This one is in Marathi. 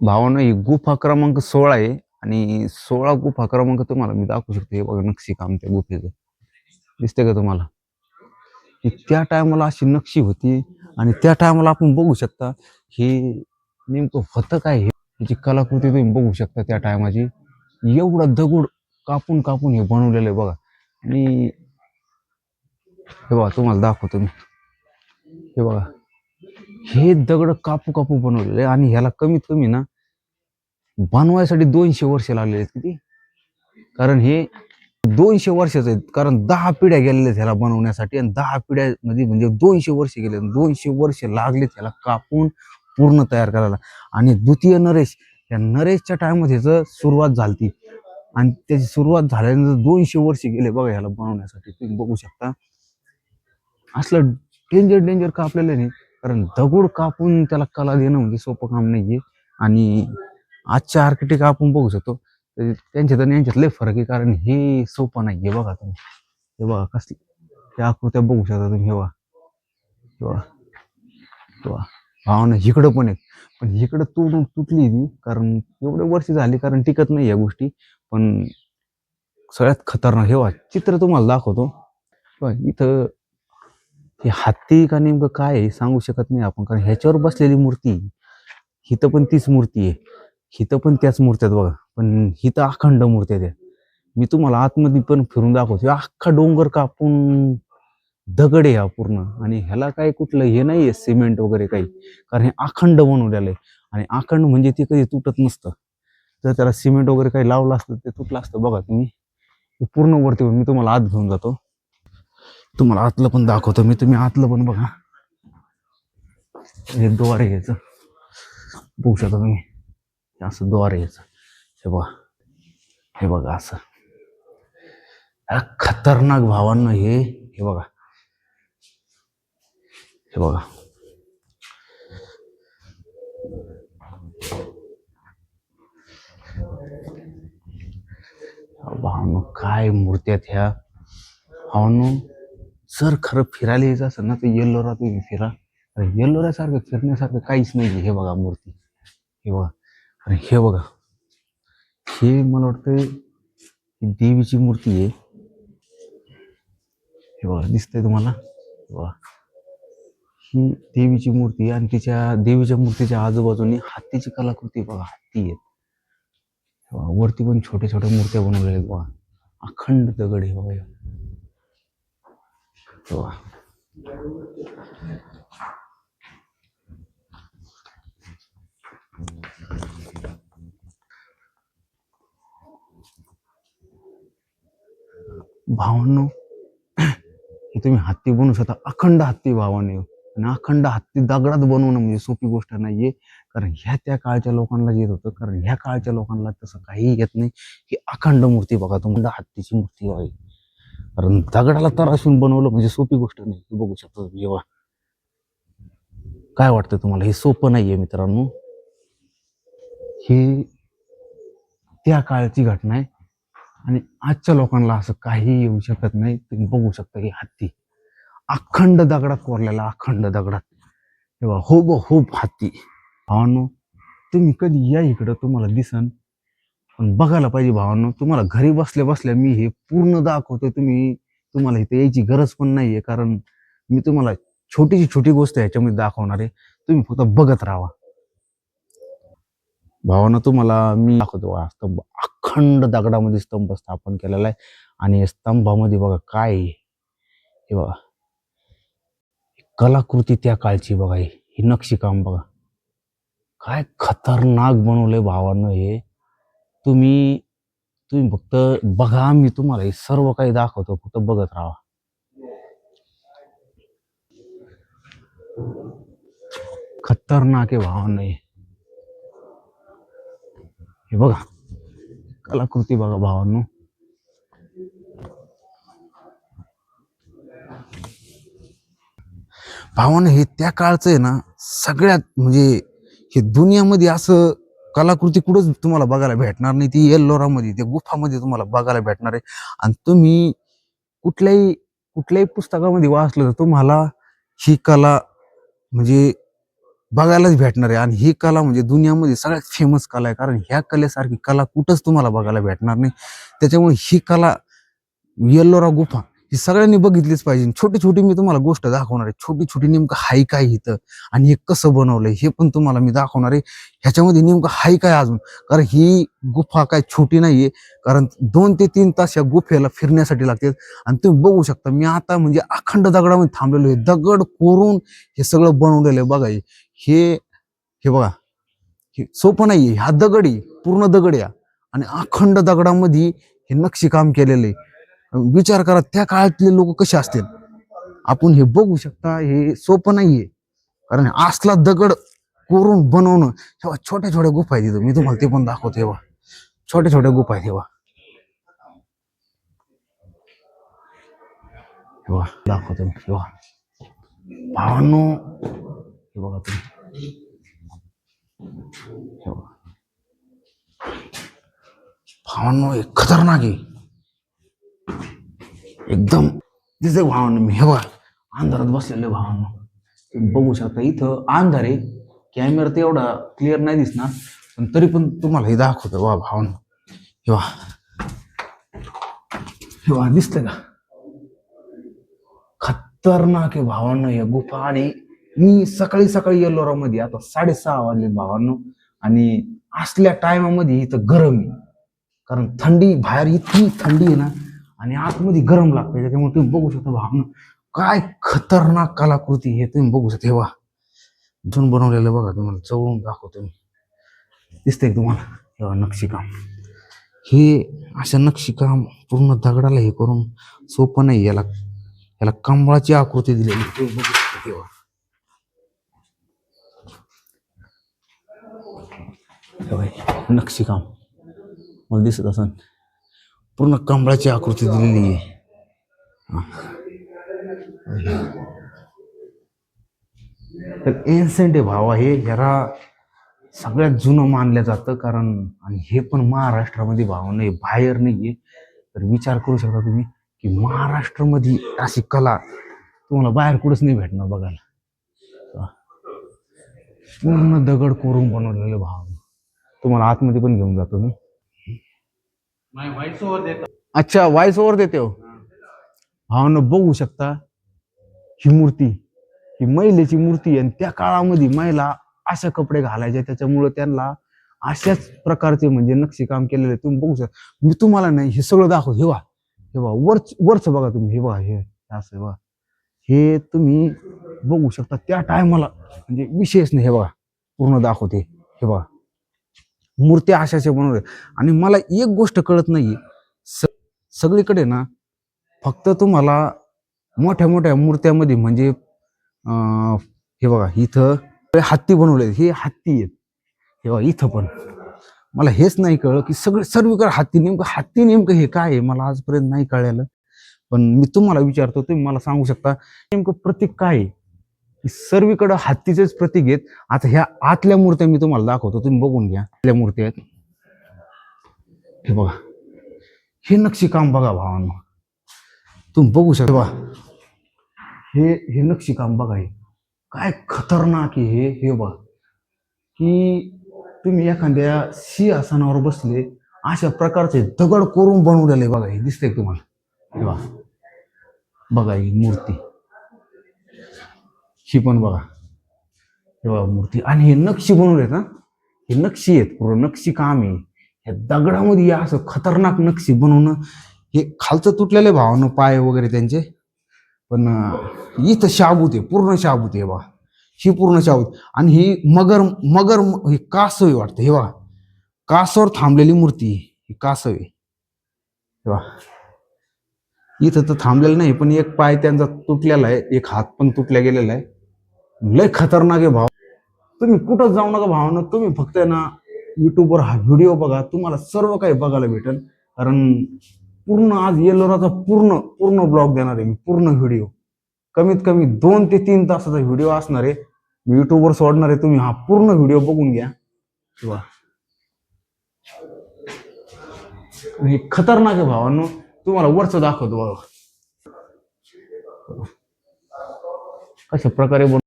भावानं ही गुफा क्रमांक 16 आहे आणि 16 गुफा क्रमांक तुम्हाला मी दाखवू शकतो. हे बघा नक्षीकाम त्या गुफेचं. दिसतंय का तुम्हाला? की त्या टायमाला अशी नक्षी होती आणि त्या टायमाला आपण बघू शकता हे नेमकं होतं काय हे? त्याची कलाकृती तुम्ही बघू शकता त्या टायमाची. एवढा दगड कापून कापून हे बनवलेलं आहे बघा. आणि हे बघा तुम्हाला दाखवतो मी. हे बघा. हे दगड कापू कापू बनवलेले आणि ह्याला कमीत कमी ना बनवायसाठी 200 वर्ष लागलेले आहेत. किती? कारण हे 200 वर्षाचं आहेत. कारण 10 पिढ्या गेलेल्या आहेत ह्याला बनवण्यासाठी आणि 10 पिढ्यामध्ये म्हणजे 200 वर्ष गेले. 200 वर्ष लागले त्याला कापून पूर्ण तयार करायला. आणि द्वितीय नरेश या नरेशच्या टायमात ह्याचं सुरुवात झालती आणि त्याची सुरुवात झाल्यानंतर 200 वर्ष गेले बघा ह्याला बनवण्यासाठी. तुम्ही बघू शकता. असलं डेंजर डेंजर कापलेलं नाही. कारण दगड कापून त्याला कला देणं म्हणजे सोपं काम नाहीये. आणि आजच्या आर्किटेक्ट आपण बघू शकतो त्यांच्यात आणि यांच्यात लय फरक आहे. कारण हे सोपं नाहीये बघा तुम्ही. हे बघा कसली त्या आकृत्या बघू शकता तुम्ही. हे बघा हे बघा हे बघा. भावना इकडं पण आहेत पण इकडं तुटून तुटली ती कारण एवढे वर्ष झाली कारण टिकत नाही या गोष्टी. पण सगळ्यात खतरनाक हे बघा चित्र तुम्हाला दाखवतो. इथं हे हत्ती का नेमकं काय आहे सांगू शकत नाही आपण. कारण ह्याच्यावर बसलेली मूर्ती हिथं पण तीच मूर्ती आहे. हिथं पण त्याच मूर्त्या आहेत बघा. पण हिथं अखंड मूर्त्या आहेत. मी तुम्हाला आतमध्ये पण फिरून दाखवतो. अख्खा डोंगर कापून दगड आहे हा पूर्ण. आणि ह्याला काय कुठलं हे नाहीये सिमेंट वगैरे काही. कारण हे अखंड बनवलेलं आहे. आणि अखंड म्हणजे ते कधी तुटत नसतं. जर त्याला सिमेंट वगैरे काही लावलं असतं ते तुटलं असतं बघा तुम्ही. पूर्ण वरती मी तुम्हाला आत घेऊन जातो. तुम्हाला आतलं पण दाखवतो मी. तुम्ही आतलं पण बघा. हे द्वार आहे याचं. बघू शकता तुम्ही. असं द्वार आहे याचं. हे बघा हे बघा असं खतरनाक भावांना हे बघा हे बघा. भावांनो काय मूर्ती आहेत ह्या. भावांनो जर खरं फिरायला यायचं असेल ना तर येल्लोरा तुम्ही फिरा. येल्लोऱ्यासारखं फिरण्यासारखं काहीच नाही. हे बघा मूर्ती. हे बघा आणि हे बघा. हे मला वाटतं देवीची मूर्ती आहे. हे बघा दिसतंय तुम्हाला. बघा ही देवीची मूर्ती आणि तिच्या देवीच्या मूर्तीच्या आजूबाजूने हत्तीची कलाकृती बघा. हत्ती आहेत वरती पण छोट्या छोट्या मूर्त्या बनवलेल्या आहेत बघा. अखंड दगड आहे बघा. भावांनो हे तुम्ही हत्ती बनवू शकता. अखंड हत्ती भावांनो. आणि अखंड हत्ती दगडात बनवणं म्हणजे सोपी गोष्ट नाहीये. कारण ह्या त्या काळच्या लोकांना येत होतं. कारण ह्या काळच्या लोकांना तसं काही येत नाही. ही अखंड मूर्ती बघा तुम्हाला हत्तीची मूर्ती आहे. कारण दगडाला तराशून बनवलं म्हणजे सोपी गोष्ट नाही. बघू शकता जेव्हा काय वाटतं तुम्हाला हे सोपं नाहीये मित्रांनो. ही त्या काळची घटना आहे आणि आजच्या लोकांना असं काही येऊ शकत नाही. तुम्ही बघू शकता की हत्ती अखंड दगडात कोरलेला. अखंड दगडात तेव्हा हो हत्ती. भावांनो तुम्ही कधी या इकडं तुम्हाला दिसन. पण बघायला पाहिजे भावांनो. तुम्हाला घरी बसल्या बसल्या मी हे पूर्ण दाखवतोय. तुम्हाला इथे यायची गरज पण नाहीये. कारण मी तुम्हाला छोटीची छोटी गोष्ट ह्याच्यामध्ये दाखवणार आहे. तुम्ही फक्त बघत राहा. भावानं तुम्हाला मी दाखवतो स्तंभ अखंड दगडामध्ये स्तंभ स्थापन केलेला आहे. आणि स्तंभामध्ये बघा काय हे बघा कलाकृती त्या काळची बघा. ही नक्षीकाम बघा काय खतरनाक बनवलंय भावानं हे. तुम्ही फक्त बघा. मी तुम्हाला हे सर्व काही दाखवतो. फक्त बघत राहा. खतरनाक आहे भावानं हे बघा कलाकृती बघा भावांनो. भावानं हे त्या काळचं आहे ना सगळ्यात म्हणजे हे दुनियामध्ये असं कलाकृती कुठंच तुम्हाला बघायला भेटणार नाही. ती येल्लोरामध्ये त्या गुफामध्ये तुम्हाला बघायला भेटणार आहे. आणि तुम्ही कुठल्याही पुस्तकामध्ये वाचलं तर तुम्हाला ही कला म्हणजे बघायलाच भेटणार आहे. आणि ही कला म्हणजे दुनियामध्ये सगळ्यात फेमस कला आहे, कारण ह्या कलेसारखी कला कुठंच तुम्हाला बघायला भेटणार नाही. त्याच्यामुळे ही कला, येल्लोरा गुफा, ही सगळ्यांनी बघितलीच पाहिजे. छोटी छोटी मी तुम्हाला गोष्ट दाखवणार आहे, छोटी छोटी नेमकं हाय काय इथं आणि हे कसं बनवलंय हे पण तुम्हाला मी दाखवणार आहे. ह्याच्यामध्ये नेमकं हाय काय अजून, कारण ही गुफा काय छोटी नाहीये, कारण 2 ते 3 तास या गुफेला फिरण्यासाठी लागतात. आणि तुम्ही बघू शकता, मी आता म्हणजे अखंड दगडामध्ये थांबलेलो आहे. दगड कोरून हे सगळं बनवलेलं आहे बघा. हे हे बघा, हे सोपं नाहीये. हा दगड आहे, पूर्ण दगड आहे आणि अखंड दगडामध्ये हे नक्षीकाम केलेलं आहे. विचार करा त्या काळातले लोक कसे असतील. आपण हे बघू शकता, हे सोपं नाहीये, कारण असला दगड कोरून बनवणं. तेव्हा छोट्या छोट्या गुफा आहेत तिथं, मी तुम्हाला ते पण दाखवतो. तेव्हा छोट्या छोट्या गुफा आहेत. तेव्हा दाखवतो मी. तेव्हा भावांनो, हे बघा तुम्ही, भावांनो हे खतरनाक आहे एकदम. दिसतंय भावांनो, मी हे बघा अंधारात बसलेले भावांनो, तुम्ही बघू शकता. इथं अंधार आहे, कॅमेरा तर एवढा क्लिअर नाही दिसणार, पण तरी पण तुम्हाला हे दाखवतो. वा भावांनो, हे दिसतंय का, खतरनाक आहे भावांनो या गुफा. आणि मी सकाळी सकाळी येल्लोरा मध्ये, आता 6:30 वाजले भावांनो, आणि असल्या टायमामध्ये इथं गरम आहे, कारण थंडी, बाहेर इतकी थंडी आहे ना आणि आतमध्ये गरम लागते. त्याच्यामुळे तुम्ही बघू शकता भावांनो, काय खतरनाक कलाकृती हे तुम्ही बघू शकता. तेव्हा जून बनवलेलं बघा, तुम्हाला जवळून दाखवतो मी. दिसतंय तुम्हाला, तेव्हा नक्षीकाम. हे अशा नक्षीकाम पूर्ण दगडाला हे करून सोपं नाही. याला कमळाची आकृती दिलेली तुम्ही बघू शकता. तेव्हा नक्षीकाम मला दिसत असं, पूर्ण कमळाची आकृती दिलेली आहे. तर एन्सेंट आहे भावा हे, ह्याला सगळ्यात जुनं मानलं जातं. कारण आणि हे पण महाराष्ट्रामध्ये भावा नाही, बाहेर नाहीये. तर विचार करू शकता तुम्ही की महाराष्ट्रामध्ये अशी कला तुम्हाला बाहेर कुठंच नाही भेटणार बघायला. पूर्ण दगड कोरून बनवलेले भाव. तुम्हाला आतमध्ये पण घेऊन जातो मी. अच्छा, व्हॉइस ओव्हर देते हो भावनं. बघू शकता ही मूर्ती, ही महिलेची मूर्ती आहे. आणि त्या काळामध्ये महिला अशा कपडे घालायचे, त्याच्यामुळे त्यांना अशाच प्रकारचे म्हणजे नक्षीकाम केलेले तुम्ही बघू शकता. मी तुम्हाला नाही हे सगळं दाखवतो. हे बघा वरच बघा तुम्ही, हे बघा, हे असं बघा, हे तुम्ही बघू शकता. त्या टायमाला म्हणजे विशेष नाही. हे बघा पूर्ण दाखवते. हे बघा मूर्त्या अशाच्या बनवल्या. आणि मला एक गोष्ट कळत नाहीये, सगळीकडे ना फक्त तुम्हाला मोठ्या मोठ्या मूर्त्यामध्ये म्हणजे हे बघा इथं हत्ती बनवले, हे हत्ती आहेत. हे बघा इथं पण मला हेच नाही कळलं की सर्वीकडे हत्ती नेमकं हे काय आहे, मला आजपर्यंत नाही कळलेलं. पण मी तुम्हाला विचारतो, तुम्ही मला सांगू शकता नेमकं प्रतीक काय आहे. सर्वीकडे हत्तीचेच प्रतीक आहेत. आता ह्या आतल्या मूर्त्या मी तुम्हाला दाखवतो, तुम्ही बघून घ्या. आतल्या मूर्त्या आहेत, हे बघा, हे नक्षीकाम बघा भावांनो, तुम्ही बघू शकता. हे नक्षीकाम बघा, हे काय खतरनाक आहे. हे बघा की तुम्ही एखाद्या सिंहासनावर बसले, अशा प्रकारचे दगड कोरून बनवलेले बघा. हे दिसतंय तुम्हाला, हे बघा ही मूर्ती, ही पण बघा, हे बघा मूर्ती. आणि हे नक्षी बनवले ना, हे नक्षी आहेत, पूर्ण नक्षी काम आहे. ह्या दगडामध्ये असं खतरनाक नक्षी बनवणं, हे खालचं तुटलेले भावानं पाय वगैरे त्यांचे, पण इथं शाबूत आहे, पूर्ण शाबूत आहे बघा. ही पूर्ण शाबूत. आणि ही मगर ही कासव आहे वाटतं. हे बघा कासवर थांबलेली मूर्ती, ही कासव आहे. हे बघा इथं तर थांबलेलं नाही, पण एक पाय त्यांचा तुटलेला आहे, एक हात पण तुटल्या गेलेला आहे. लय खतरनाक आहे भाव. तुम्ही कुठं जाऊ नका भावानं, तुम्ही फक्त ना युट्यूबवर हा व्हिडिओ बघा, तुम्हाला सर्व काही बघायला भेटेल. कारण पूर्ण आज येल्लोराचा पूर्ण ब्लॉग देणार आहे मी, पूर्ण व्हिडिओ. कमीत कमी 2 ते 3 तासाचा व्हिडिओ असणार आहे, मी युट्यूबवर सोडणार आहे. तुम्ही हा पूर्ण व्हिडिओ बघून घ्या. हे खतरनाक आहे भावांनो, तुम्हाला वरचं दाखवतो बघा कशा प्रकारे